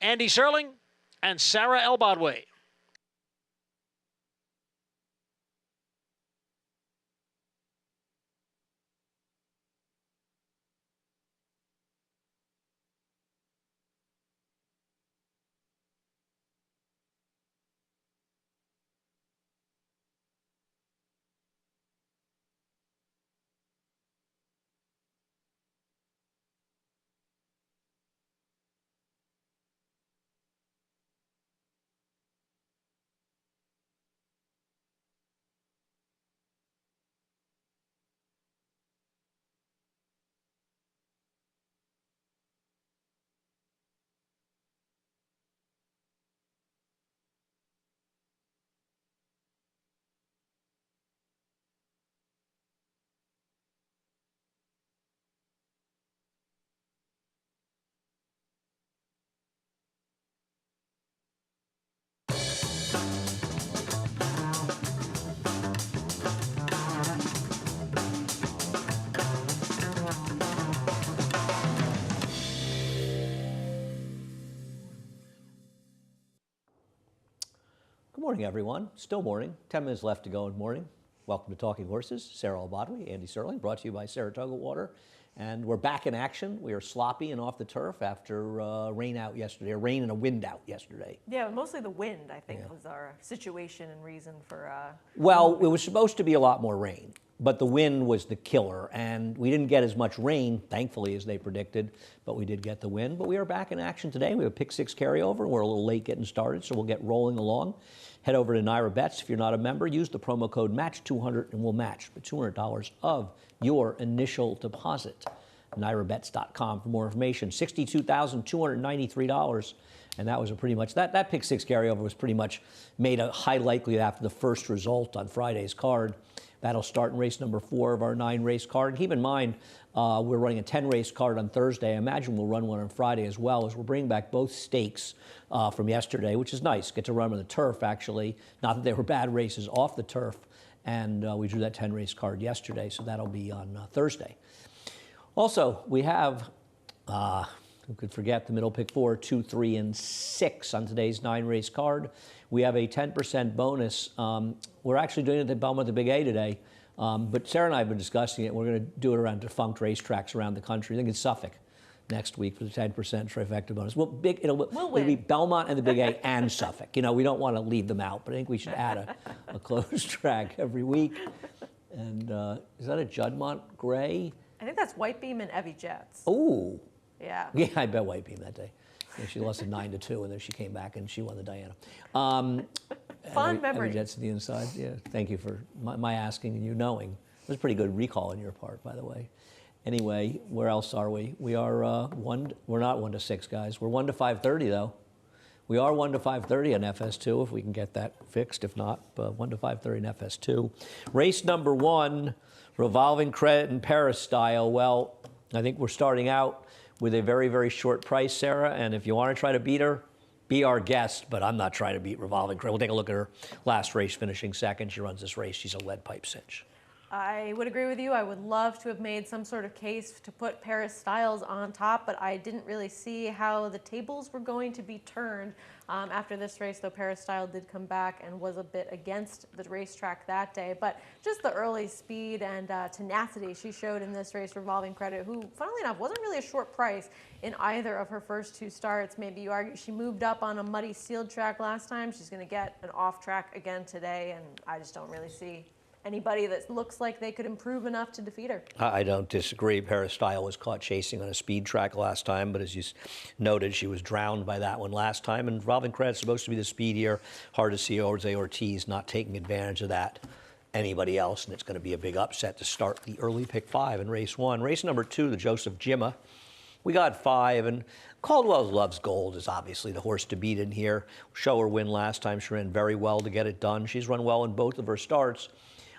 Andy Serling and Sarah Elbodway. Good morning, everyone. Still morning. 10 minutes left to go in morning. Welcome to Talking Horses. Sarah Elbodway, Andy Serling, brought to you by Saratoga Water. And we're back in action. We are sloppy and off the turf after rain out yesterday, or rain and a wind out yesterday. Yeah, mostly the wind, I think, was our situation and reason for... Well, it was supposed to be a lot more rain, but the wind was the killer. And we didn't get as much rain, thankfully, as they predicted, but we did get the wind. But we are back in action today. We have a pick six carryover. We're a little late getting started, so we'll get rolling along. Head over to Naira Bets. If you're not a member, use the promo code MATCH200 and we'll match the $200 of your initial deposit. NairaBets.com for more information. $62,293, and that was pretty much that pick six carryover was pretty much made a high likelihood after the first result on Friday's card. That'll start in race number 4 of our 9-race card. And keep in mind, we're running a 10-race card on Thursday. I imagine we'll run one on Friday as well, as we're bringing back both stakes from yesterday, which is nice. Get to run on the turf, actually. Not that they were bad races off the turf. And we drew that 10-race card yesterday, so that'll be on Thursday. Also, we have, who could forget, the middle pick 4, 2, 3, and 6 on today's 9-race card. We have a 10% bonus. We're actually doing it at the Belmont, the Big A today, but Sarah and I have been discussing it. We're going to do it around defunct racetracks around the country. I think it's Suffolk next week for the 10% trifecta bonus. Well, it'll be Belmont and the Big A and Suffolk. You know, we don't want to leave them out, but I think we should add a closed track every week. And is that a Juddmonte Gray? I think that's White Beam and Evie Jets. Oh. Yeah. Yeah, I bet White Beam that day. Yeah, she lost it 9-2, and then she came back and she won the Diana. Fond memory. Jets to the inside. Yeah, thank you for my asking and you knowing. It was a pretty good recall on your part, by the way. Anyway, where else are we? We are we're not 1 to 6, guys. We're 1 to 5:30 though. We are 1 to 5:30 on FS2 if we can get that fixed. If not, 1 to 5:30 in FS2. Race number 1, revolving credit and Paris style. Well, I think we're starting out with a very, very short price, Sarah. And if you want to try to beat her, be our guest. But I'm not trying to beat revolving credit. We'll take a look at her last race, finishing second. She runs this race. She's a lead pipe cinch. I would agree with you. I would love to have made some sort of case to put Paris Styles on top, but I didn't really see how the tables were going to be turned after this race, though Paris Styles did come back and was a bit against the racetrack that day. But just the early speed and tenacity she showed in this race, revolving credit, who, funnily enough, wasn't really a short price in either of her first 2 starts. Maybe you argue she moved up on a muddy sealed track last time. She's going to get an off track again today, and I just don't really see anybody that looks like they could improve enough to defeat her. I don't disagree. Paris Styles was caught chasing on a speed track last time, but as you noted, she was drowned by that one last time. And revolving credit's supposed to be the speedier. Hard to see Jose Ortiz not taking advantage of that. Anybody else, and it's going to be a big upset to start the early pick 5 in race 1. Race number 2, the Joseph Jimma. We got 5, and Caldwell's Loves Gold is obviously the horse to beat in here. Show her win last time. She ran very well to get it done. She's run well in both of her starts.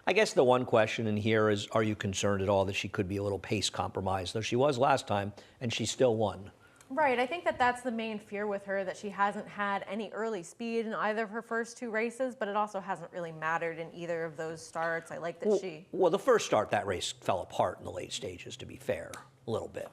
I guess the one question in here is, are you concerned at all that she could be a little pace compromised, though she was last time, and she still won? Right. I think that that's the main fear with her, that she hasn't had any early speed in either of her first 2 races, but it also hasn't really mattered in either of those starts. I like that Well, the first start, that race fell apart in the late stages, to be fair, a little bit.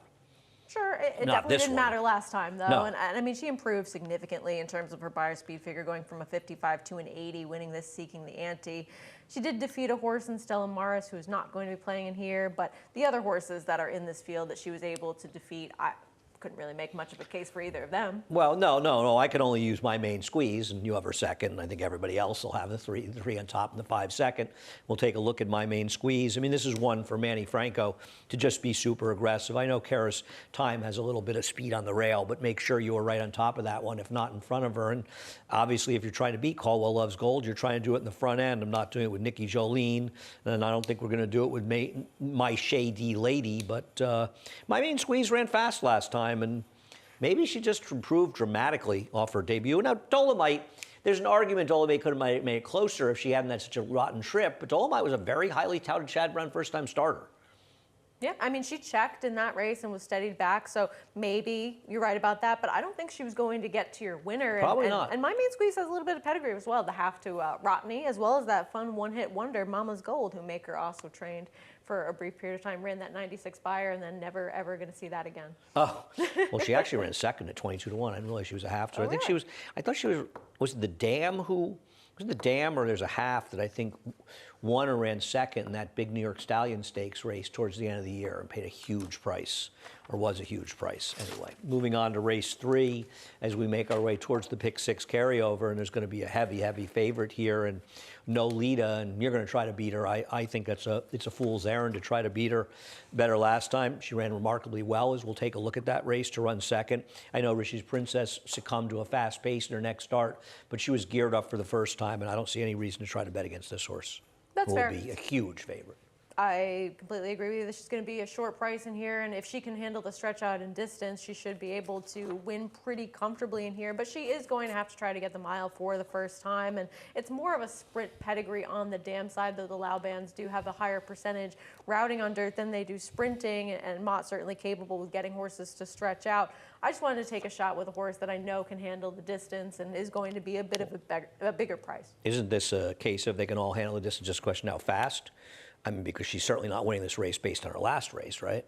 Sure, it Not definitely this didn't one. matter last time, though. No. And I mean, she improved significantly in terms of her buyer speed figure, going from a 55 to an 80, winning this Seeking the Ante. She did defeat a horse in Stella Maris, who is not going to be playing in here, but the other horses that are in this field that she was able to defeat, I couldn't really make much of a case for either of them. Well, no. I can only use my main squeeze, and you have her second, and I think everybody else will have the three on top and the 5 second. We'll take a look at my main squeeze. I mean, this is one for Manny Franco to just be super aggressive. I know Kara's time has a little bit of speed on the rail, but make sure you are right on top of that one, if not in front of her. And obviously, if you're trying to beat Caldwell Loves Gold, you're trying to do it in the front end. I'm not doing it with Nikki Jolene, and I don't think we're going to do it with my Shady Lady, but my main squeeze ran fast last time. And maybe she just improved dramatically off her debut. Now, Dolomite, there's an argument Dolomite could have made it closer if she hadn't had such a rotten trip, but Dolomite was a very highly touted Chad Brown first-time starter. Yeah, I mean, she checked in that race and was steadied back, so maybe you're right about that, but I don't think she was going to get to your winner. Probably not. And my main squeeze has a little bit of pedigree as well, the half to Rotney, as well as that fun one-hit wonder, Mama's Gold, who Maker also trained for a brief period of time, ran that 96 buyer, and then never, ever going to see that again. Oh, well, she actually ran second at 22 to 1. I didn't realize she was a half. So I think really? I thought she was it the Dam who, was it the Dam or there's a half that I think won or ran second in that big New York Stallion Stakes race towards the end of the year and paid a huge price, or was a huge price anyway. Moving on to race 3 as we make our way towards the pick 6 carryover, and there's going to be a heavy, heavy favorite here, and Nolita, and you're going to try to beat her. I think it's a fool's errand to try to beat her. Better last time. She ran remarkably well, as we'll take a look at that race to run second. I know Rishi's Princess succumbed to a fast pace in her next start, but she was geared up for the first time, and I don't see any reason to try to bet against this horse. That's fair. Will be a huge favorite. I completely agree with you. This is going to be a short price in here, and if she can handle the stretch out and distance, she should be able to win pretty comfortably in here. But she is going to have to try to get the mile for the first time, and it's more of a sprint pedigree on the dam side, though the Lau bands do have a higher percentage routing on dirt than they do sprinting, and Mott's certainly capable with getting horses to stretch out. I just wanted to take a shot with a horse that I know can handle the distance and is going to be a bit of a bigger price. Isn't this a case of they can all handle the distance, just a question how fast? I mean, because she's certainly not winning this race based on her last race, right?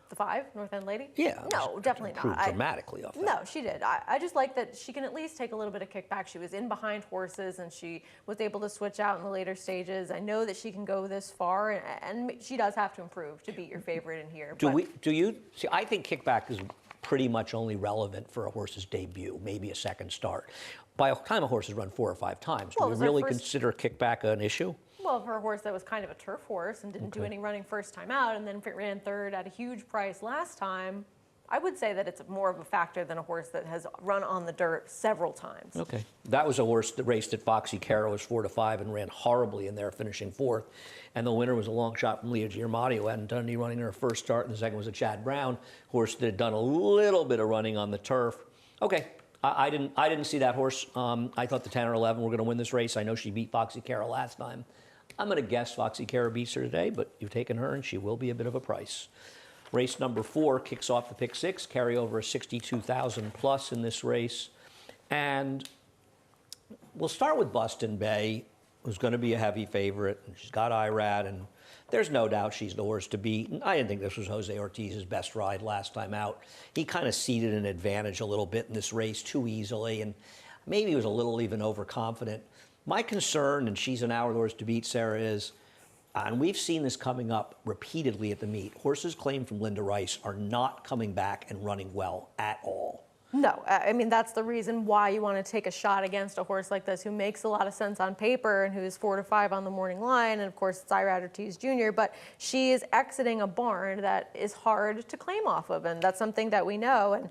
The 5, North End Lady? Yeah. No, definitely improved not. dramatically off that. No, she did. I just like that she can at least take a little bit of kickback. She was in behind horses, and she was able to switch out in the later stages. I know that she can go this far, and she does have to improve to beat your favorite in here. Do you see? I think kickback is pretty much only relevant for a horse's debut, maybe a second start. By the time a horse has run 4 or 5 times, Well, do it we was her really first- consider kickback an issue? Well, for a horse that was kind of a turf horse and didn't do any running first time out, and then if it ran third at a huge price last time, I would say that it's more of a factor than a horse that has run on the dirt several times. Okay. That was a horse that raced at Foxy Caro, was 4 to 5 and ran horribly in there, finishing 4th. And the winner was a long shot from Leah Giamatti, who hadn't done any running in her first start, and the second was a Chad Brown horse that had done a little bit of running on the turf. Okay. I didn't see that horse. I thought the 10 or 11 were going to win this race. I know she beat Foxy Caro last time. I'm going to guess Foxy Caro beats her today, but you've taken her, and she will be a bit of a price. Race number 4 kicks off the pick 6, carry over 62,000 plus in this race. And we'll start with Buston Bay, who's going to be a heavy favorite. And she's got IRAD, and there's no doubt she's the horse to beat. And I didn't think this was Jose Ortiz's best ride last time out. He kind of ceded an advantage a little bit in this race too easily, and maybe he was a little even overconfident. My concern, and she's an hour horse to beat, Sarah, is, and we've seen this coming up repeatedly at the meet, horses claimed from Linda Rice are not coming back and running well at all. No, I mean, that's the reason why you want to take a shot against a horse like this who makes a lot of sense on paper and who's 4 to 5 on the morning line. And of course, it's Irad Ortiz Jr., but she is exiting a barn that is hard to claim off of. And that's something that we know. And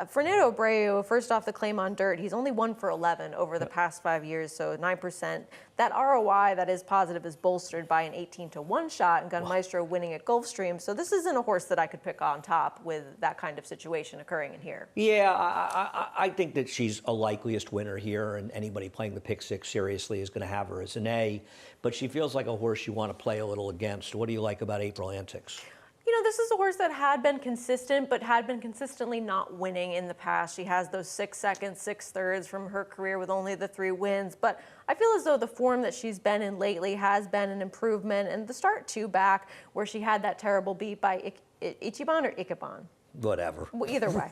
Fernando Abreu, first off, the claim on dirt, he's only 1 for 11 over the past 5 years, so 9%. That ROI that is positive is bolstered by an 18 to 1 shot and Gun Maestro winning at Gulfstream. So this isn't a horse that I could pick on top with that kind of situation occurring in here. Yeah, I think that she's a likeliest winner here, and anybody playing the pick 6 seriously is going to have her as an A. But she feels like a horse you want to play a little against. What do you like about April Antics? You know, this is a horse that had been consistent, but had been consistently not winning in the past. She has those 6 seconds, 6 thirds from her career with only the 3 wins. But I feel as though the form that she's been in lately has been an improvement. And the start 2 back, where she had that terrible beat by Ichiban or Ikeban? Whatever. Well, either way,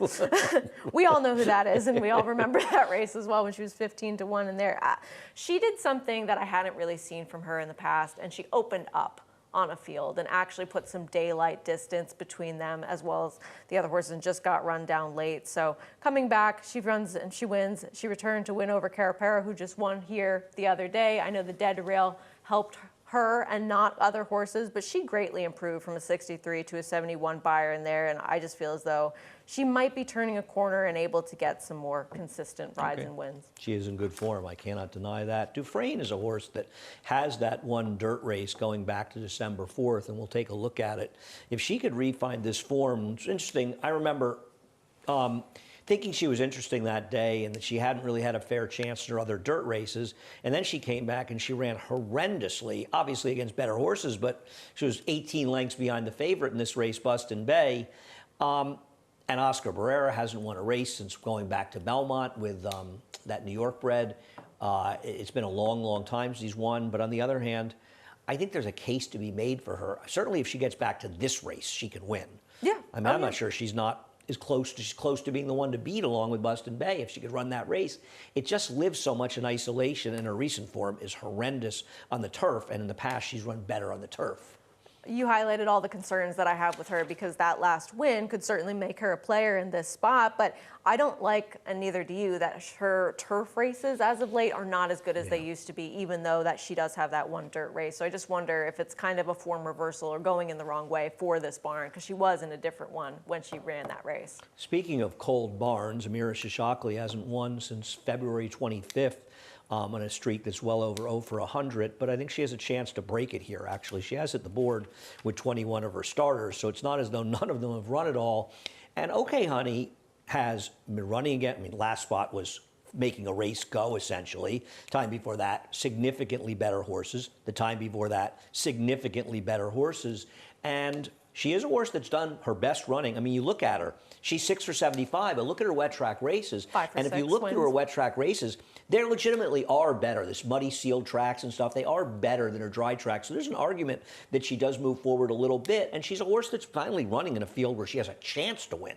we all know who that is, and we all remember that race as well when she was 15-1 in there. She did something that I hadn't really seen from her in the past, and she opened up on a field and actually put some daylight distance between them as well as the other horses, and just got run down late. So coming back, she runs and she wins. She returned to win over Carapera, who just won here the other day. I know the dead rail helped her and not other horses, but she greatly improved from a 63 to a 71 buyer in there, and I just feel as though she might be turning a corner and able to get some more consistent rides and wins. She is in good form. I cannot deny that. Dufresne is a horse that has that one dirt race going back to December 4th, and we'll take a look at it. If she could re-find this form, it's interesting. I remember thinking she was interesting that day and that she hadn't really had a fair chance in her other dirt races. And then she came back and she ran horrendously, obviously against better horses, but she was 18 lengths behind the favorite in this race, Buston Bay. And Oscar Barrera hasn't won a race since going back to Belmont with that New York bred. It's been a long, long time since he's won. But on the other hand, I think there's a case to be made for her. Certainly if she gets back to this race, she can win. Yeah. I mean, I'm not sure she's not as close to, she's close to being the one to beat along with Buston Bay if she could run that race. It just lives so much in isolation, and her recent form is horrendous on the turf, and in the past she's run better on the turf. You highlighted all the concerns that I have with her, because that last win could certainly make her a player in this spot, but I don't like, and neither do you, that her turf races as of late are not as good as they used to be, even though that she does have that one dirt race. So I just wonder if it's kind of a form reversal or going in the wrong way for this barn, because she was in a different one when she ran that race. Speaking of cold barns, Amira Shishakli hasn't won since February 25th. On a streak that's well over 0 for 100, but I think she has a chance to break it here, actually. She has hit the board with 21 of her starters, so it's not as though none of them have run at all. And OK Honey has been running again. I mean, last spot was making a race go, essentially. Time before that, significantly better horses. The time before that, significantly better horses. And she is a horse that's done her best running. I mean, you look at her, she's 6 for 75, but look at her wet track races. 5 for and 6 if you look wins. through her wet track races, they legitimately are better. This muddy sealed tracks and stuff, they are better than her dry tracks. So there's an argument that she does move forward a little bit, and she's a horse that's finally running in a field where she has a chance to win.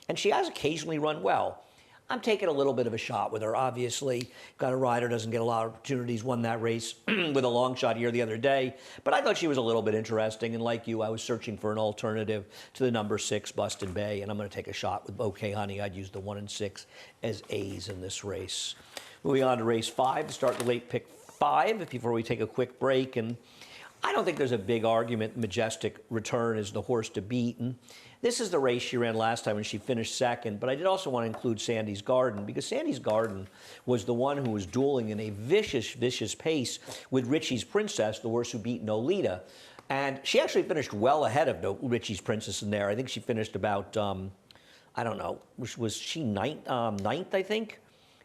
And she has occasionally run well. I'm taking a little bit of a shot with her, obviously. Got a rider, doesn't get a lot of opportunities, won that race with a long shot here the other day. But I thought she was a little bit interesting, and like you, I was searching for an alternative to the number 6, Buston Bay, and I'm going to take a shot with OK Honey. I'd use the 1 and 6 as A's in this race. Moving on to race 5, to start the late pick 5, before we take a quick break. And I don't think there's a big argument Majestic Return is the horse to beat. And this is the race she ran last time when she finished second, but I did also want to include Sandy's Garden, because Sandy's Garden was the one who was dueling in a vicious, vicious pace with Richie's Princess, the horse who beat Nolita. And she actually finished well ahead of Richie's Princess in there. I think she finished about, I don't know, was she ninth, I think?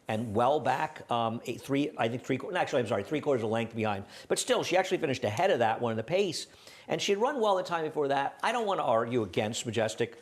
And well back, three quarters of length behind. But still, she actually finished ahead of that one in the pace. And she had run well the time before that. I don't want to argue against Majestic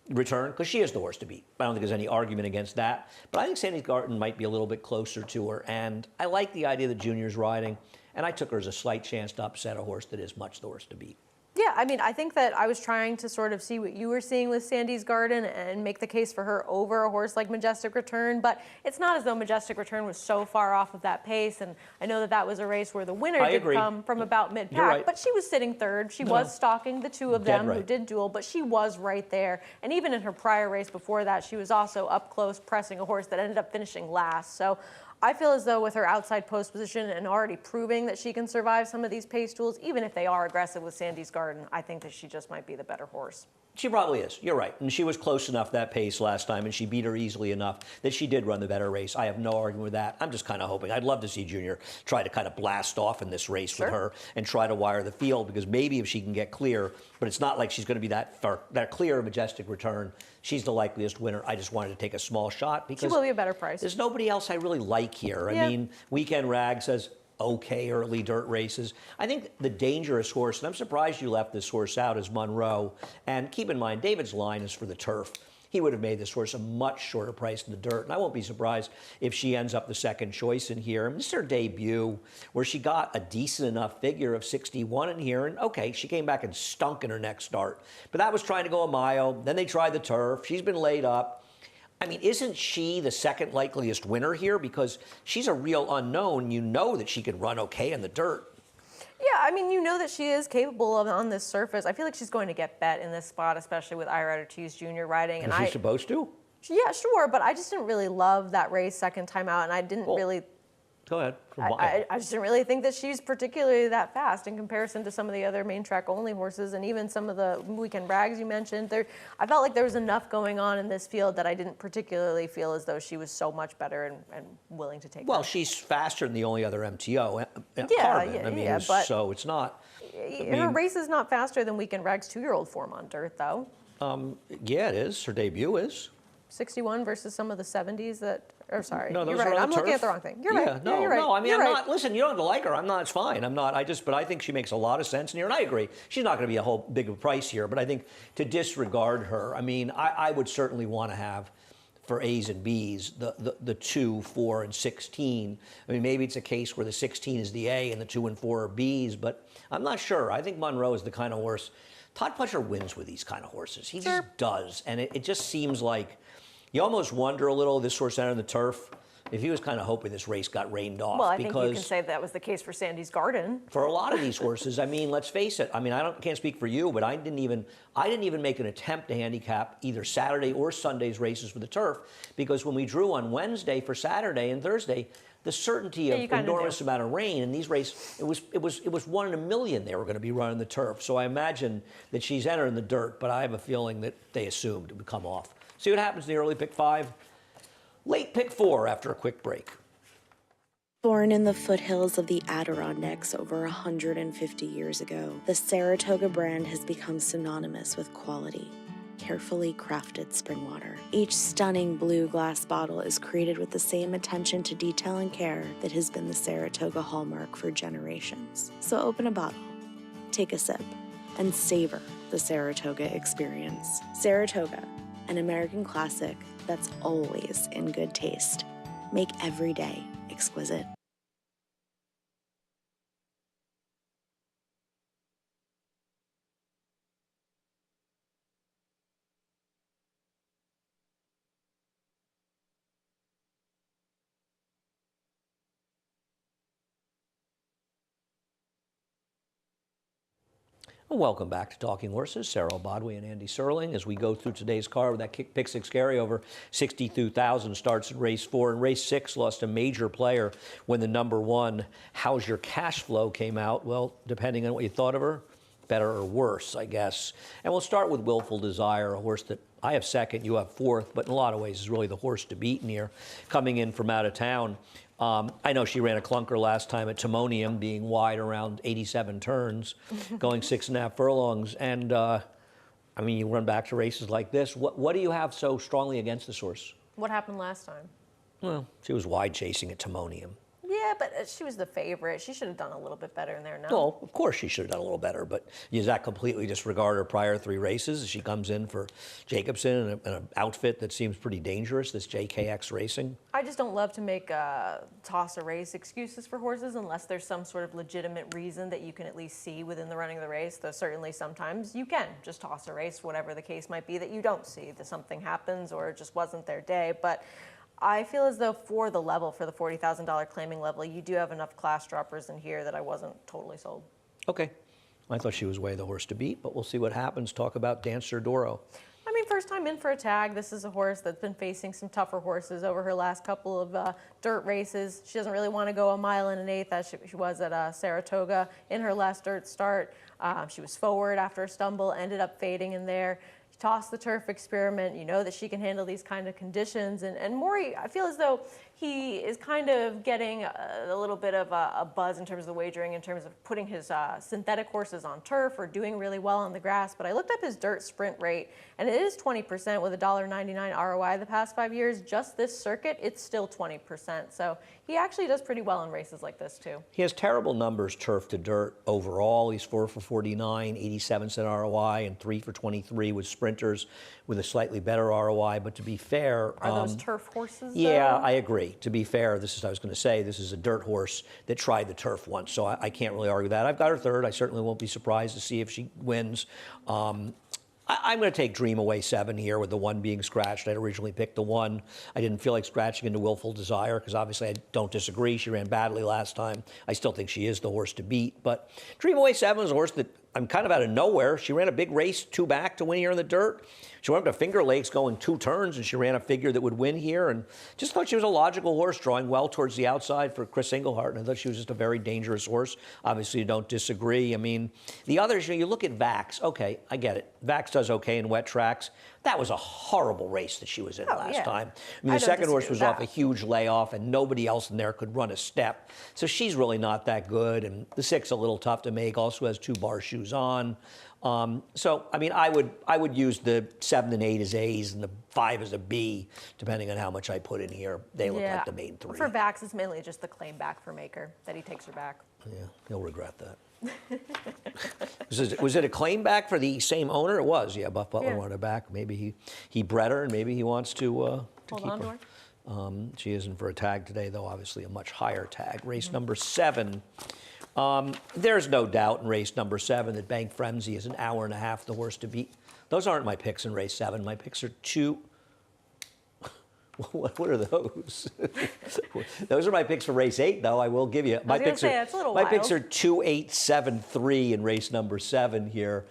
Return, because she is the horse to beat. I don't think there's any argument against that. But I think Sandy's Garden might be a little bit closer to her. And I like the idea that Junior's riding. And I took her as a slight chance to upset a horse that is much the horse to beat. Yeah, I mean, I think that I was trying to sort of see what you were seeing with Sandy's Garden and make the case for her over a horse like Majestic Return, but it's not as though Majestic Return was so far off of that pace, and I know that that was a race where the winner did come from about mid-pack, right. But she was sitting third. She was stalking the two of them who did duel, but she was right there, and even in her prior race before that, she was also up close pressing a horse that ended up finishing last. So I feel as though with her outside post position and already proving that she can survive some of these pace duels, even if they are aggressive with Sandy's Garden, I think that she just might be the better horse. She probably is. You're right. And she was close enough that pace last time, and she beat her easily enough that she did run the better race. I have no argument with that. I'm just kind of hoping. I'd love to see Junior try to kind of blast off in this race with her and try to wire the field, because maybe if she can get clear, but it's not like she's going to be that clear Majestic Return. She's the likeliest winner. I just wanted to take a small shot because she will be a better price. There's nobody else I really like here. I mean, Weekend Rag says okay early dirt races. I think the dangerous horse, and I'm surprised you left this horse out, is Monroe. And keep in mind, David's line is for the turf. he would have made this horse a much shorter price in the dirt. And I won't be surprised if she ends up the second choice in here. And this is her debut where she got a decent enough figure of 61 in here. And okay, she came back and stunk in her next start. But that was trying to go a mile. Then they tried the turf. She's been laid up. I mean, isn't she the second likeliest winner here? Because she's a real unknown. You know that she can run okay in the dirt. Yeah, I mean, you know that she is capable of on this surface. I feel like she's going to get bet in this spot, especially with Ira Ortiz Jr. riding. Is she supposed to? Yeah, sure, but I just didn't really love that race second time out, and I didn't really. Go ahead. I just didn't really think that she's particularly that fast in comparison to some of the other main track only horses, and even some of the weekend brags you mentioned. I felt like there was enough going on in this field that I didn't particularly feel as though she was so much better and willing to take. Well, she's faster than the only other MTO, Carbon. But so it's not. Her race is not faster than weekend brags 2-year-old form on dirt, though. Yeah, it is. Her debut is. 61 versus some of the 70s that. Or sorry, no, you're right. I'm looking at the wrong thing. You're right. No, you're right. no. I mean, you're I'm right. not. Listen, you don't have to like her. I'm not. It's fine. I'm not. But I think she makes a lot of sense in here, and I agree. She's not going to be a whole big of a price here. But I think to disregard her, I mean, I would certainly want to have for A's and B's the 2, 4, and 16. I mean, maybe it's a case where the 16 is the A and the 2 and 4 are B's, but I'm not sure. I think Monroe is the kind of horse. Todd Pletcher wins with these kind of horses. He just does, and it just seems like you almost wonder a little. This horse entered the turf. If he was kind of hoping this race got rained off. Well, I think you can say that was the case for Sandy's Garden. For a lot of these horses, I mean, let's face it. I mean, can't speak for you, but I didn't even make an attempt to handicap either Saturday or Sunday's races for the turf because when we drew on Wednesday for Saturday and Thursday, the certainty of enormous amount of rain in these races, it was 1 in a million they were going to be running the turf. So I imagine that she's entering the dirt, but I have a feeling that they assumed it would come off. See what happens in the early pick 5. Late pick 4 after a quick break. Born in the foothills of the Adirondacks over 150 years ago, the Saratoga brand has become synonymous with quality, carefully crafted spring water. Each stunning blue glass bottle is created with the same attention to detail and care that has been the Saratoga hallmark for generations. So open a bottle, take a sip, and savor the Saratoga experience. Saratoga, an American classic that's always in good taste. Make every day exquisite. Welcome back to Talking Horses. Sarah Elbadwi and Andy Serling as we go through today's card with that pick 6 carryover. 62,000 starts in race 4. And race 6 lost a major player when the number 1 How's Your Cash Flow came out. Well, depending on what you thought of her, better or worse, I guess. And we'll start with Willful Desire, a horse that I have second, you have fourth, but in a lot of ways is really the horse to beat in here, coming in from out of town. I know she ran a clunker last time at Timonium, being wide around 87 turns, going 6.5 furlongs. And, I mean, you run back to races like this. What do you have so strongly against this horse? What happened last time? Well, she was wide chasing at Timonium. Yeah, but she was the favorite. She should have done a little bit better in there now. Well, of course she should have done a little better, but does that completely disregard her prior 3 races? She comes in for Jacobson in an outfit that seems pretty dangerous, this JKX Racing. I just don't love to make toss a race excuses for horses unless there's some sort of legitimate reason that you can at least see within the running of the race, though certainly sometimes you can just toss a race, whatever the case might be, that you don't see, that something happens or it just wasn't their day. But I feel as though for the level, for the $40,000 claiming level, you do have enough class droppers in here that I wasn't totally sold. Okay. I thought she was way the horse to beat, but we'll see what happens. Talk about Dancer Doro. I mean, first time in for a tag. This is a horse that's been facing some tougher horses over her last couple of dirt races. She doesn't really want to go a mile and an eighth as she was at Saratoga in her last dirt start. She was forward after a stumble, ended up fading in there. Toss the turf experiment. You know that she can handle these kind of conditions. And Maury, I feel as though he is kind of getting a little bit of a buzz in terms of the wagering, in terms of putting his synthetic horses on turf or doing really well on the grass. But I looked up his dirt sprint rate, and it is 20% with a $1.99 ROI the past 5 years. Just this circuit, it's still 20%. So he actually does pretty well in races like this, too. He has terrible numbers turf to dirt overall. He's 4 for 49, 87 cent ROI, and 3 for 23 with sprint. sprinters with a slightly better ROI. But to be fair, Are those turf horses? yeah, though? I agree. To be fair, I was going to say, this is a dirt horse that tried the turf once, so I can't really argue that. I've got her third. I certainly won't be surprised to see if she wins. I'm going to take Dream Away 7 here with the 1 being scratched. I'd originally picked the 1. I didn't feel like scratching into Willful Desire because obviously I don't disagree. She ran badly last time. I still think she is the horse to beat. But Dream Away 7 is a horse that I'm kind of out of nowhere. She ran a big race 2 back to win here in the dirt. She went up to Finger Lakes going 2 turns, and she ran a figure that would win here. And just thought she was a logical horse, drawing well towards the outside for Chris Englehart. And I thought she was just a very dangerous horse. Obviously, you don't disagree. I mean, the others, you look at Vax. Okay, I get it. Vax does okay in wet tracks. That was a horrible race that she was in last time. I mean, the second horse was off a huge layoff, and nobody else in there could run a step. So she's really not that good. And the 6 a little tough to make. Also has 2 bar shoes on. So, I mean, I would use the 7 and 8 as A's and the 5 as a B, depending on how much I put in here. They look like the main 3. For Vax, it's mainly just the claim back for Maker that he takes her back. Yeah, he'll regret that. Was it a claim back for the same owner? It was, yeah. Buff Butler wanted her back. Maybe he bred her, and maybe he wants to Hold keep on to her. her. She isn't for a tag today, though. Obviously, a much higher tag. Race number 7. There's no doubt in race number 7 that Bank Frenzy is an hour and a half the horse to beat. Those aren't my picks in race 7. My picks are 2. What are those? Those are my picks for race 8, though. I will give you. My picks are 2, 8, 7, 3 in race number 7 here.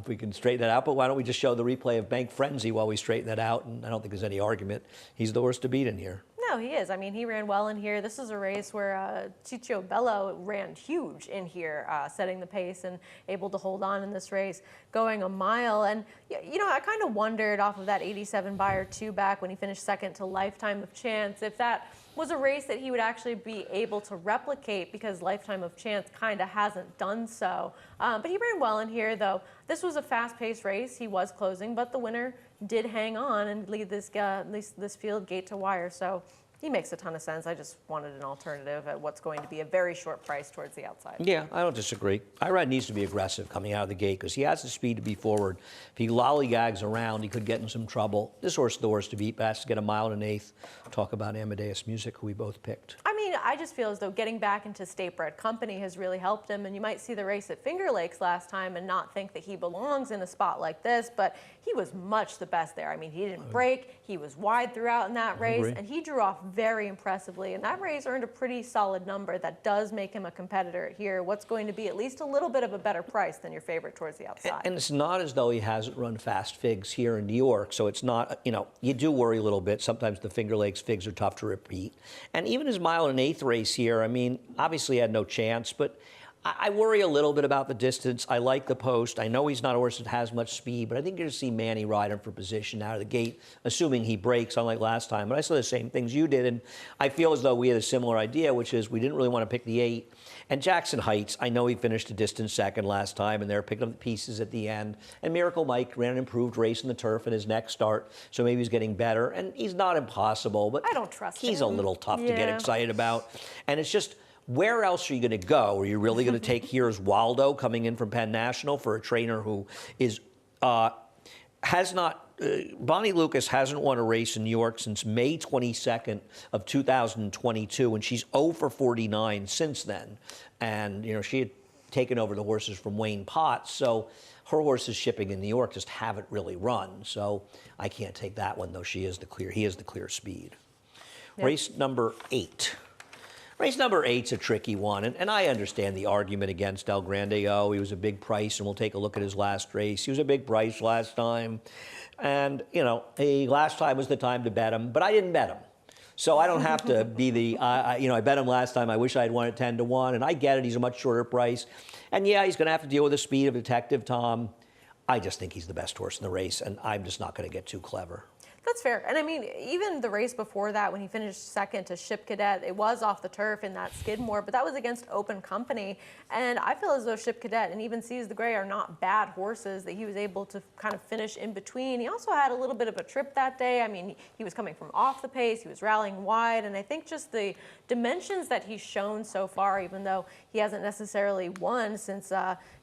We can straighten that out, but why don't we just show the replay of Bank Frenzy while we straighten that out? And I don't think there's any argument. He's the horse to beat in here. No, he is. I mean, he ran well in here. This is a race where Ciccio Bello ran huge in here, setting the pace and able to hold on in this race, going a mile. And, you know, I kind of wondered off of that 87 Buyer 2 back when he finished second to Lifetime of Chance if that was a race that he would actually be able to replicate because Lifetime of Chance kind of hasn't done so. But he ran well in here, though. This was a fast-paced race. He was closing, but the winner did hang on and lead this field gate to wire. So he makes a ton of sense. I just wanted an alternative at what's going to be a very short price towards the outside. Yeah, I don't disagree. Irad needs to be aggressive coming out of the gate because he has the speed to be forward. If he lollygags around, he could get in some trouble. This horse is the horse to beat, but has to get a mile and 1/8. Talk about Amadeus Music, who we both picked. I mean, I just feel as though getting back into state-bred company has really helped him, and you might see the race at Finger Lakes last time and not think that he belongs in a spot like this, but he was much the best there. I mean, he didn't break, he was wide throughout in that race, and he drew off very impressively, and that race earned a pretty solid number that does make him a competitor here. What's going to be at least a little bit of a better price than your favorite towards the outside. And it's not as though he hasn't run fast figs here in New York, so it's not, you know, you do worry a little bit. Sometimes the Finger Lakes figs are tough to repeat. And even his mile and 1/8 race here, I mean, obviously he had no chance, but I worry a little bit about the distance. I like the post. I know he's not a horse that has much speed, but I think you're going to see Manny ride him for position out of the gate, assuming he breaks, unlike last time. But I saw the same things you did, and I feel as though we had a similar idea, which is we didn't really want to pick the 8. And Jackson Heights, I know he finished a distant second last time, and they're picking up the pieces at the end. And Miracle Mike ran an improved race in the turf in his next start, so maybe he's getting better. And he's not impossible, but I don't trust he's him. a little tough to get excited about. And it's just, where else are you going to go? Are you really going to take Here's Waldo coming in from Penn National for a trainer who is has not Bonnie Lucas hasn't won a race in New York since May 22nd of 2022, and she's 0 for 49 since then. And, you know, she had taken over the horses from Wayne Potts, so her horses shipping in New York just haven't really run. So I can't take that one, though he is the clear speed. Yep. Race number 8. Race number 8's a tricky one, and I understand the argument against El Grande. Oh, he was a big price, and we'll take a look at his last race. He was a big price last time, and, you know, last time was the time to bet him, but I didn't bet him. So I don't have to be the, you know, I bet him last time. I wish I had won at 10 to 1, and I get it. He's a much shorter price. And, yeah, he's going to have to deal with the speed of Detective Tom. I just think he's the best horse in the race, and I'm just not going to get too clever. That's fair. And I mean, even the race before that, when he finished second to Ship Cadet, it was off the turf in that Skidmore, but that was against open company. And I feel as though Ship Cadet and even Seize the Gray are not bad horses that he was able to kind of finish in between. He also had a little bit of a trip that day. I mean, he was coming from off the pace, he was rallying wide, and I think just the dimensions that he's shown so far, even though he hasn't necessarily won since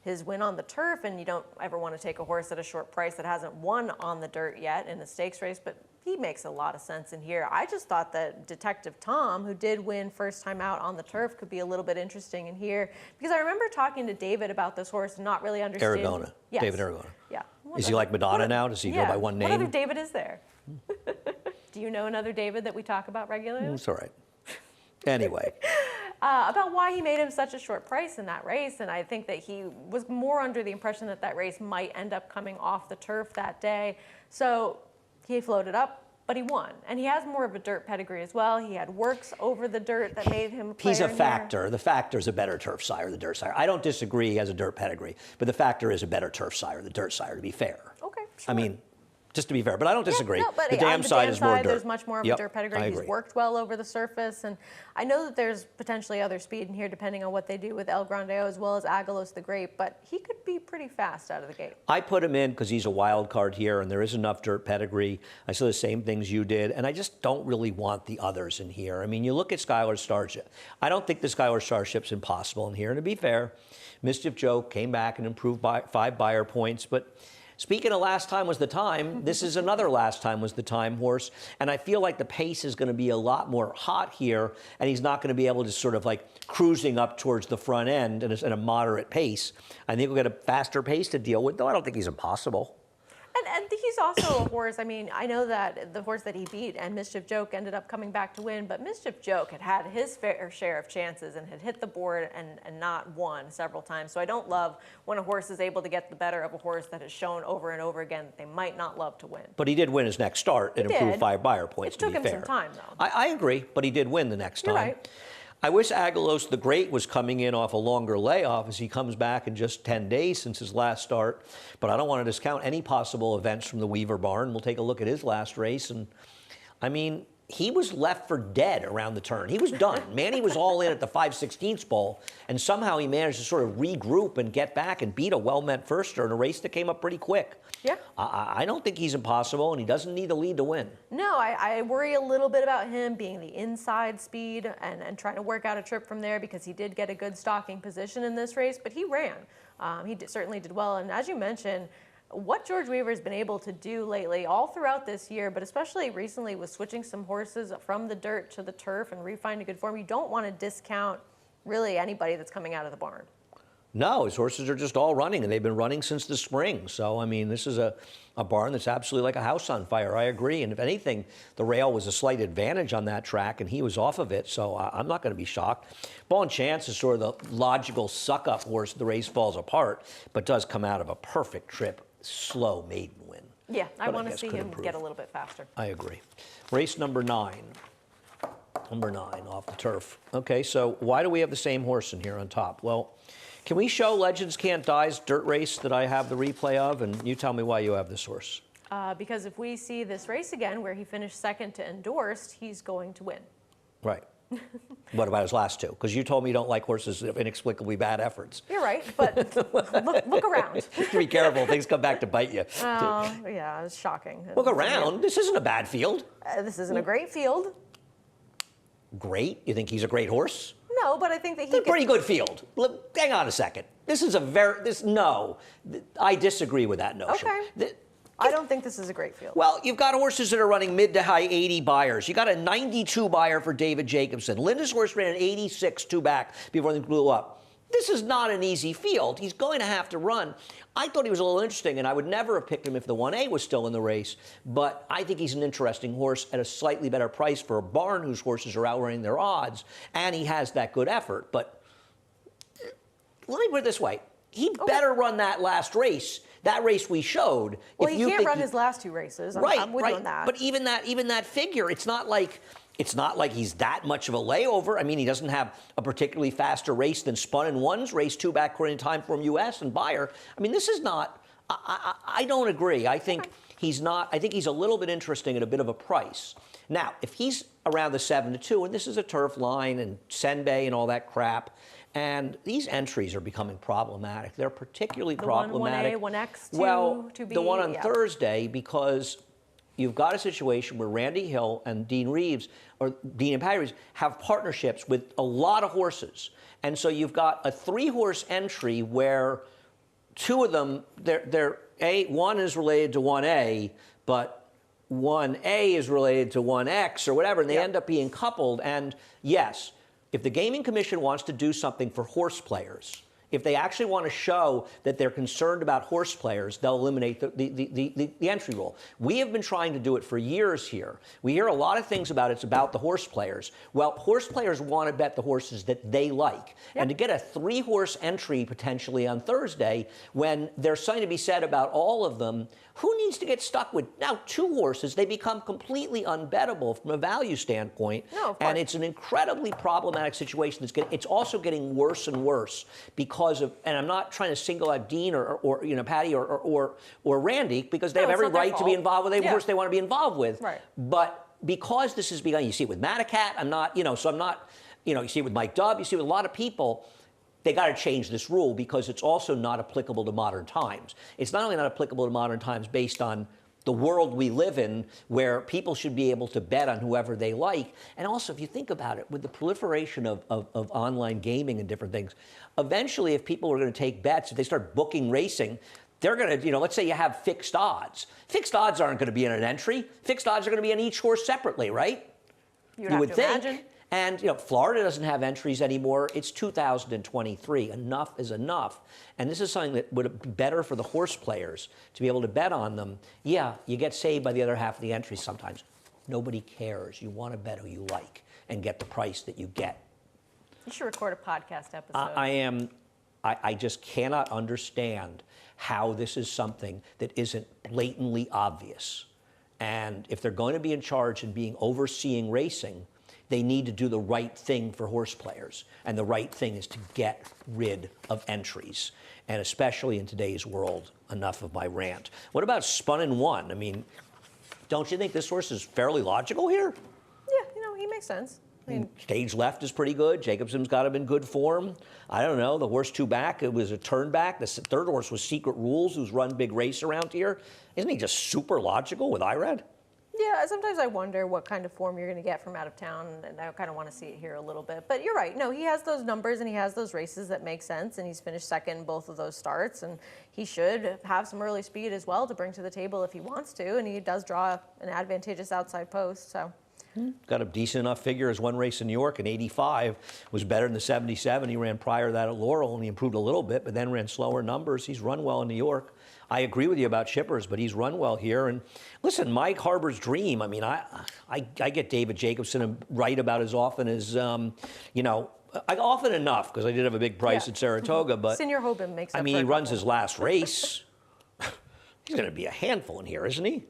his win on the turf, and you don't ever want to take a horse at a short price that hasn't won on the dirt yet in a stakes race, but he makes a lot of sense in here. I just thought that Detective Tom, who did win first time out on the turf, could be a little bit interesting in here, because I remember talking to David about this horse and not really understanding. Aragona. Yes. David Aragona. Yeah. Is he like Madonna now? Does he go by one name? What other David is there? Do you know another David that we talk about regularly? It's all right. Anyway. About why he made him such a short price in that race, and I think that he was more under the impression that that race might end up coming off the turf that day. So he floated up, but he won. And he has more of a dirt pedigree as well. He had works over the dirt that made him a player. He's a in factor. here. The factor is a better turf sire, the dirt sire. I don't disagree he has a dirt pedigree, but the factor is a better turf sire, the dirt sire, to be fair. Okay, sure. I mean, just to be fair, but I don't disagree. No, but the dam side is more dirt. There's much more of a dirt pedigree. I He's agree. worked well over the surface, and I know that there's potentially other speed in here depending on what they do with El Grandeo as well as Agalos the Grape, but he could be pretty fast out of the gate. I put him in because he's a wild card here, and there is enough dirt pedigree. I saw the same things you did, and I just don't really want the others in here. I mean, you look at Skylar Starship. I don't think the Skylar Starship's impossible in here, and to be fair, Mischief Joke came back and improved by 5 buyer points, but speaking of last time was the time, this is another last time was the time horse, and I feel like the pace is going to be a lot more hot here, and he's not going to be able to sort of like cruising up towards the front end at a moderate pace. I think we'll get a faster pace to deal with, though I don't think he's impossible. And he's also a horse, I mean, I know that the horse that he beat and Mischief Joke ended up coming back to win, but Mischief Joke had had his fair share of chances and had hit the board and not won several times. So I don't love when a horse is able to get the better of a horse that has shown over and over again that they might not love to win. But he did win his next start and improved 5 buyer points, to be fair. It took him some time, though. I agree, but he did win the next time. You're right. I wish Agalos the Great was coming in off a longer layoff as he comes back in just 10 days since his last start. But I don't want to discount any possible events from the Weaver barn. We'll take a look at his last race. And I mean, he was left for dead around the turn. He was done. Manny was all in at the 5/16 pole, and somehow he managed to sort of regroup and get back and beat a well-meant firster in a race that came up pretty quick. Yeah. I don't think he's impossible, and he doesn't need the lead to win. No, I worry a little bit about him being the inside speed and trying to work out a trip from there, because he did get a good stalking position in this race, but he ran. Certainly did well, and as you mentioned, what George Weaver has been able to do lately, all throughout this year, but especially recently with switching some horses from the dirt to the turf and refining good form, you don't want to discount really anybody that's coming out of the barn. No, his horses are just all running, and they've been running since the spring. So, I mean, this is a barn that's absolutely like a house on fire. I agree. And if anything, the rail was a slight advantage on that track, and he was off of it. So I'm not going to be shocked. Ball and Chance is sort of the logical suck-up horse. The race falls apart, but does come out of a perfect trip, slow maiden win. Yeah, I But want to guess see could him improve. get a little bit faster. I agree. Race number 9. Number 9 off the turf. Okay, so why do we have the same horse in here on top? Well, can we show Legends Can't Die's dirt race that I have the replay of? And you tell me why you have this horse. Because if we see this race again where he finished second to Endorsed, he's going to win. Right. What about his last two? Because you told me you don't like horses of inexplicably bad efforts. You're right, but look around. Be careful, things come back to bite you. Oh, yeah, it's shocking. Look around. This isn't a bad field. This isn't a great field. Great? You think he's a great horse? No, but I think that It's a pretty good field. Hang on a second. This is no. I disagree with that notion. Okay. I don't think this is a great field. Well, you've got horses that are running mid to high 80 buyers. You got a 92 buyer for David Jacobson. Linda's horse ran an 86 two back before they blew up. This is not an easy field. He's going to have to run. I thought he was a little interesting, and I would never have picked him if the 1A was still in the race. But I think he's an interesting horse at a slightly better price for a barn whose horses are outrunning their odds, and he has that good effort. But let me put it this way. He better run that last race. That race we showed. Well, if he you can't think run his last two races. I'm with you on that. But even that figure, it's not like he's that much of a layover. I mean, he doesn't have a particularly faster race than Spun and One's race 2 back according to Timeform US and Buyer. I mean, this is not. I don't agree. I think he's not, I think he's a little bit interesting at a bit of a price. Now, if he's around the 7-2, and this is a turf line and Senbei and all that crap, and these entries are becoming problematic. They're particularly problematic. 1A, 1X, 2, well, 2B. The one on Thursday, because you've got a situation where Randy Hill and Dean Reeves, or Dean and Patty Reeves, have partnerships with a lot of horses. And so you've got a 3-horse entry where 2 of them, one is related to 1A, but 1A is related to 1X or whatever, and they end up being coupled. And yes, if the Gaming Commission wants to do something for horse players, if they actually want to show that they're concerned about horse players, they'll eliminate the entry rule. We have been trying to do it for years here. We hear a lot of things about it's about the horse players. Well, horse players want to bet the horses that they like. Yep. And to get a 3-horse entry potentially on Thursday, when there's something to be said about all of them, who needs to get stuck with now 2 horses? They become completely unbettable from a value standpoint. No, of course. And it's an incredibly problematic situation. It's also getting worse and worse because of, and I'm not trying to single out Dean or Patty or Randy, because they have every right to be involved with the horse they want to be involved with. Right. But because this has begun, you see it with Matacat, you see it with Mike Dubb, you see it with a lot of people. They got to change this rule because it's also not applicable to modern times. It's not only not applicable to modern times based on the world we live in, where people should be able to bet on whoever they like. And also, if you think about it, with the proliferation of online gaming and different things, eventually, if people are going to take bets, if they start booking racing, they're going to, let's say you have fixed odds. Fixed odds aren't going to be in an entry. Fixed odds are going to be on each horse separately, right? You would think. Imagine. And, Florida doesn't have entries anymore. It's 2023. Enough is enough. And this is something that would be better for the horse players to be able to bet on them. Yeah, you get saved by the other half of the entries sometimes. Nobody cares. You want to bet who you like and get the price that you get. You should record a podcast episode. I just cannot understand how this is something that isn't blatantly obvious. And if they're going to be in charge and being overseeing racing, they need to do the right thing for horse players. And the right thing is to get rid of entries. And especially in today's world, enough of my rant. What about Spun in One? I mean, don't you think this horse is fairly logical here? Yeah, he makes sense. I mean, Stage Left is pretty good. Jacobson's got him in good form. I don't know. The horse 2 back, it was a turn back. The 3rd horse was Secret Rules, who's run big race around here. Isn't he just super logical with IRAD? Yeah, sometimes I wonder what kind of form you're going to get from out of town, and I kind of want to see it here a little bit. But you're right. No, he has those numbers, and he has those races that make sense, and he's finished second in both of those starts, and he should have some early speed as well to bring to the table if he wants to, and he does draw an advantageous outside post, so. Got a decent enough figure as one race in New York in 85, was better than the 77. He ran prior to that at Laurel, and he improved a little bit, but then ran slower numbers. He's run well in New York. I agree with you about Shippers, but he's run well here. And listen, Mike Harbour's dream, I mean, I get David Jacobson right about as often as, often enough, because I did have a big price at Saratoga, but Senior Hoban makes up he runs his last race. He's going to be a handful in here, isn't he?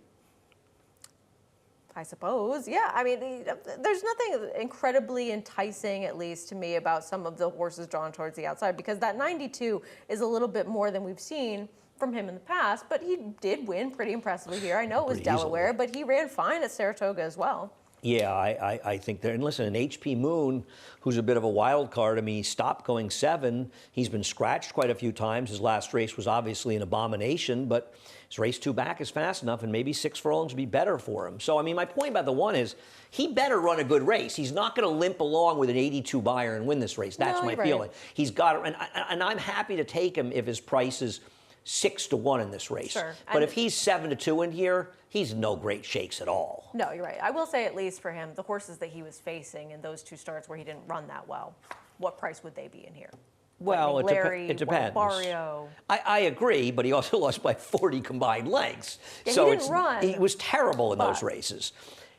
I suppose, yeah. I mean, there's nothing incredibly enticing, at least to me, about some of the horses drawn towards the outside, because that 92 is a little bit more than we've seen from him in the past, but he did win pretty impressively here. I know it was Delaware, but he ran fine at Saratoga as well. Yeah, I think there. And listen, an HP Moon, who's a bit of a wild card, I mean, he stopped going 7. He's been scratched quite a few times. His last race was obviously an abomination, but his race 2 back is fast enough, and maybe 6 furlongs would be better for him. So, I mean, my point about the 1 is he better run a good race. He's not going to limp along with an 82 buyer and win this race. That's my feeling. He's got, and I'm happy to take him if his price is 6-1 in this race. Sure. But if he's 7-2 in here, he's no great shakes at all. No, you're right. I will say, at least for him, the horses that he was facing in those 2 starts where he didn't run that well, what price would they be in here? Well, Larry, it depends. Barrio. I agree, but he also lost by 40 combined lengths. Yeah, so he didn't run. He was terrible in those races.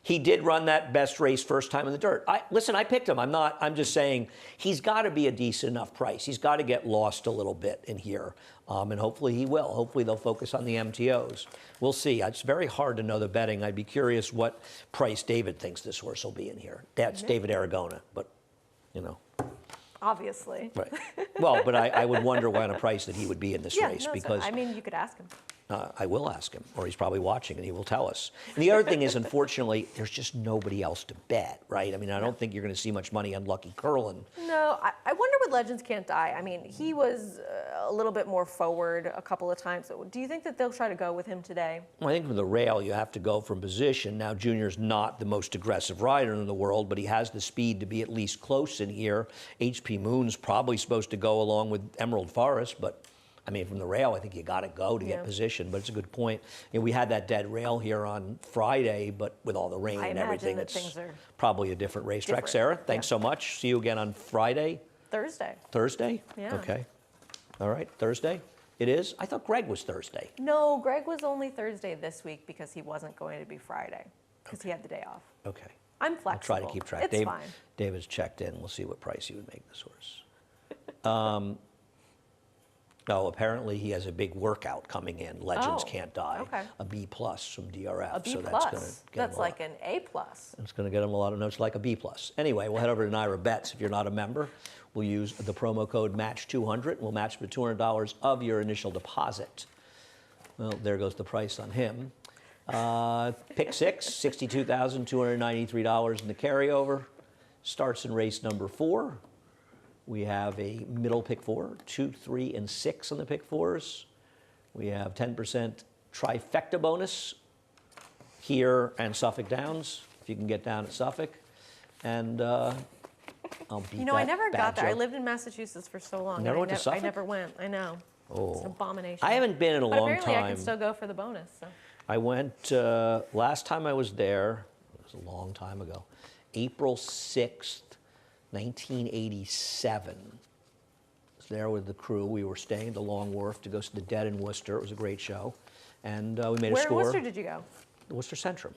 He did run that best race first time in the dirt. Listen, I picked him. I'm just saying he's got to be a decent enough price. He's got to get lost a little bit in here, and hopefully he will. Hopefully they'll focus on the MTOs. We'll see. It's very hard to know the betting. I'd be curious what price David thinks this horse will be in here. That's David Aragona, but, Obviously. Right. Well, but I would wonder what kind of price that he would be in this race. because I mean, you could ask him. I will ask him, or he's probably watching and he will tell us. And the other thing is, unfortunately, there's just nobody else to bet, right? I mean, I don't think you're going to see much money on Lucky Curlin. No, I wonder with Legends Can't Die. I mean, he was a little bit more forward a couple of times. Do you think that they'll try to go with him today? Well, I think from the rail, you have to go from position. Now, Junior's not the most aggressive rider in the world, but he has the speed to be at least close in here. HP Moon's probably supposed to go along with Emerald Forest, but I mean, from the rail, I think you got to go to get position, but it's a good point. You know, we had that dead rail here on Friday, but with all the rain and everything, it's probably a different racetrack. Sarah, thanks so much. See you again on Friday. Thursday. Thursday? Yeah. Okay. All right, Thursday? It is? I thought Greg was Thursday. No, Greg was only Thursday this week because he wasn't going to be Friday because he had the day off. Okay. I'm flexible. I'll try to keep track. It's fine. David's checked in. We'll see what price he would make this horse. No, apparently he has a big workout coming in. Legends Can't Die. Okay. A B plus from DRF. A B so plus. That's going to get That's like an A plus. It's going to get him a lot of notes, like a B plus. Anyway, we'll head over to Naira Bets. If you're not a member, we'll use the promo code MATCH200. We'll match the $200 of your initial deposit. Well, there goes the price on him. Pick six, $62,293 in the carryover. Starts in race number 4. We have a middle pick 4, 2, 3, and 6 on the pick 4s. We have 10% trifecta bonus here and Suffolk Downs, if you can get down at Suffolk. And I'll beat You know, that I never bad got there. I joke. lived in Massachusetts for so long. Never went to I Suffolk? never went. I know. Oh. It's an abomination. I haven't been in a but long apparently time. I can still go for the bonus. So. I went, last time I was there, it was a long time ago, April 6th, 1987. I was there with the crew. We were staying at the Long Wharf to go see the Dead in Worcester. It was a great show. And we made a score. Where in Worcester did you go? The Worcester Centrum.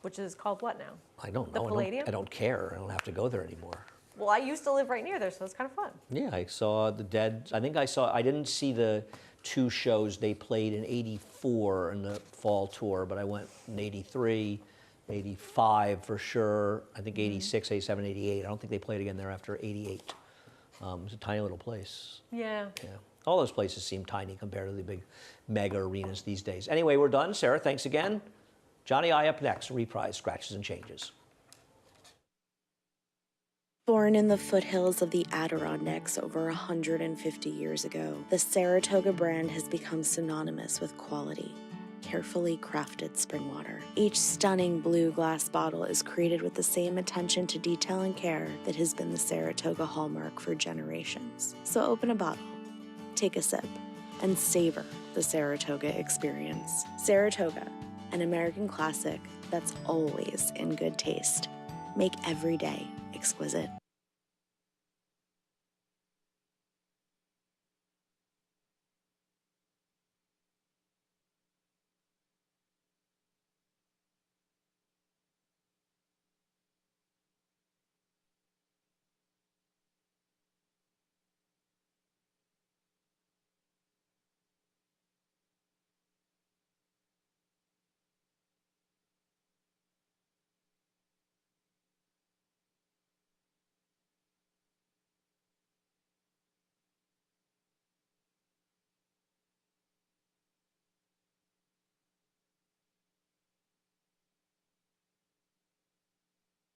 Which is called what now? I don't The know. Palladium? I don't care. I don't have to go there anymore. Well, I used to live right near there, so it's kind of fun. Yeah, I saw the Dead. I didn't see the 2 shows they played in '84 in the fall tour, but I went in '83, '85 for sure. I think '86, '87, '88. I don't think they played again there after '88. It was a tiny little place. Yeah. Yeah. All those places seem tiny compared to the big mega arenas these days. Anyway, we're done. Sarah, thanks again. Johnny I up next. Reprise, scratches and changes. Born in the foothills of the Adirondacks over 150 years ago, the Saratoga brand has become synonymous with quality, carefully crafted spring water. Each stunning blue glass bottle is created with the same attention to detail and care that has been the Saratoga hallmark for generations. So open a bottle, take a sip, and savor the Saratoga experience. Saratoga, an American classic that's always in good taste. Make every day exquisite.